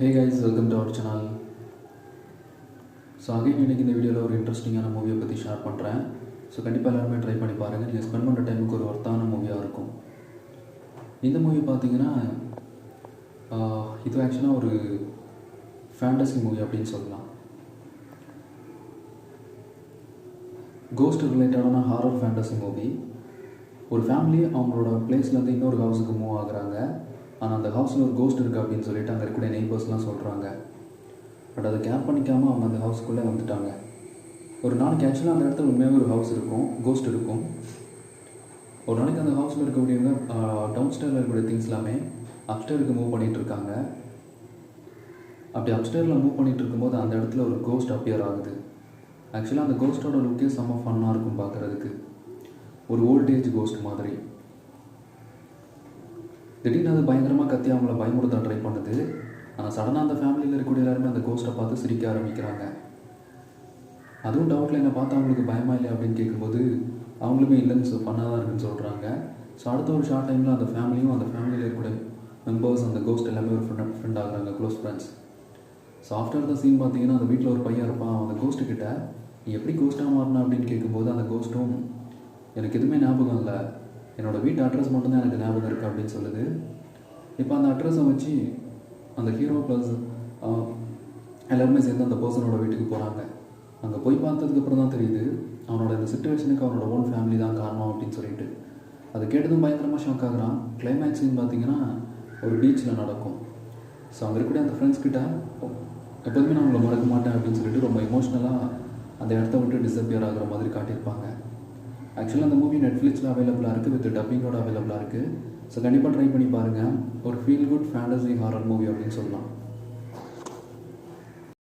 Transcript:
Hey guys, welcome to our channel. So again இன்றைக்கி இந்த வீடியோவில் ஒரு இன்ட்ரெஸ்டிங்கான மூவியை பற்றி ஷேர் பண்ணுறேன். ஸோ கண்டிப்பாக எல்லாருமே ட்ரை பண்ணி பாருங்கள். நீங்கள் ஸ்பெண்ட் பண்ணுற டைமுக்கு ஒரு ஒர்த்தான மூவியாக இருக்கும். இந்த மூவி பார்த்தீங்கன்னா இது ஆக்சுவலாக ஒரு ஃபேண்டசி மூவி அப்படின்னு சொல்லலாம். கோஸ்ட் ரிலேட்டடான ஹாரர் ஃபேண்டசி மூவி. ஒரு ஃபேமிலி அவங்களோட பிளேஸ்லேருந்து இன்னொரு ஹவுஸுக்கு மூவ் ஆகுறாங்க. ஆனால் அந்த ஹவுஸில் ஒரு கோஸ்ட் இருக்குது அப்படின்னு சொல்லிட்டு அங்கே இருக்கக்கூடிய நெய்பர்ஸ்லாம் சொல்கிறாங்க. பட் அதை கேர் பண்ணிக்காமல் அவங்க அந்த ஹவுஸ்க்குள்ளே வந்துட்டாங்க. ஒரு நாளைக்கு ஆக்சுவலாக அந்த இடத்துல உண்மையாகவே ஒரு ஹவுஸ் இருக்கும், கோஸ்ட் இருக்கும். ஒரு நாளைக்கு அந்த ஹவுஸில் இருக்கக்கூடியவங்க டவுன் ஸ்டேரில் இருக்கக்கூடிய திங்ஸ் எல்லாமே அப்ஸ்டேருக்கு மூவ் பண்ணிகிட்டு இருக்காங்க. அப்படி அப்ஸ்டேரில் மூவ் பண்ணிகிட்டு இருக்கும்போது அந்த இடத்துல ஒரு கோஸ்ட் அப்பியர் ஆகுது. ஆக்சுவலாக அந்த கோஸ்ட்டோட லுக்கே செம்ம ஃபன்னாக இருக்கும் பார்க்குறதுக்கு. ஒரு ஓல்டேஜ் கோஸ்ட் மாதிரி. திடீர்னு அது பயங்கரமாக கத்தி அவங்கள பயமுறுத்த ட்ரை பண்ணுது. ஆனால் சடனாக அந்த ஃபேமிலியில் இருக்கக்கூடிய எல்லாருமே அந்த கோஸ்ட்டை பார்த்து சிரிக்க ஆரம்பிக்கிறாங்க. அதுவும் டவுட்டில் என்னை பார்த்து அவங்களுக்கு பயமா இல்லை அப்படின்னு கேட்கும்போது அவங்களுமே இல்லைன்னு ஃபன்னாக தான் இருக்குன்னு சொல்கிறாங்க. ஸோ அடுத்த ஒரு ஷார்ட் டைமில் அந்த ஃபேமிலியும் அந்த ஃபேமிலியில் இருக்கக்கூடிய மெம்பர்ஸ் அந்த கோஸ்ட் எல்லாமே ஒரு ஃப்ரெண்ட் ஆகுறாங்க, close friends. So after the scene பார்த்தீங்கன்னா அந்த வீட்டில் ஒரு பையன் இருப்பான். அந்த கோஸ்ட்டுக்கிட்ட நீ எப்படி கோஸ்ட்டாக மாறினா அப்படின்னு கேட்கும்போது அந்த கோஸ்ட்டும் எனக்கு எதுவுமே ஞாபகம் இல்லை, என்னோடய வீட்டு அட்ரஸ் மட்டும்தான் எனக்கு ஞாபகம் இருக்குது அப்படின்னு சொல்லுது. இப்போ அந்த அட்ரஸை வச்சு அந்த ஹீரோ ப்ளஸ் எல்லாருமே சேர்ந்து அந்த பர்சனோட வீட்டுக்கு போகிறாங்க. அங்கே போய் பார்த்ததுக்கப்புறம் தான் தெரியுது அவனோட இந்த சிச்சுவேஷனுக்கு அவனோட ஓன் ஃபேமிலி தான் காரணம் அப்படின்னு சொல்லிட்டு. அதை கேட்டதும் பயங்கரமாக ஷாக் ஆகுறான். கிளைமேக்ஸ் சீன் பார்த்தீங்கன்னா ஒரு பீச்சில் நடக்கும். ஸோ அங்கே இருக்கக்கூடிய அந்த ஃப்ரெண்ட்ஸ் கிட்ட எப்போதுமே நான் உங்களை மறக்க மாட்டேன் அப்படின்னு சொல்லிட்டு ரொம்ப எமோஷ்னலாக அந்த இடத்த விட்டு டிஸப்பியர் ஆகிற மாதிரி காட்டியிருப்பாங்க. ஆக்சுவலாக அந்த மூவி நெட்ஃப்ளிக்ஸில் அவைலபிளாக இருக்குது, வித் டப்பிங்கோட அவைலபிளாக இருக்குது. ஸோ கண்டிப்பாக ட்ரை பண்ணி பாருங்கள். ஒரு feel good fantasy horror movie அப்படின்னு சொல்லலாம்.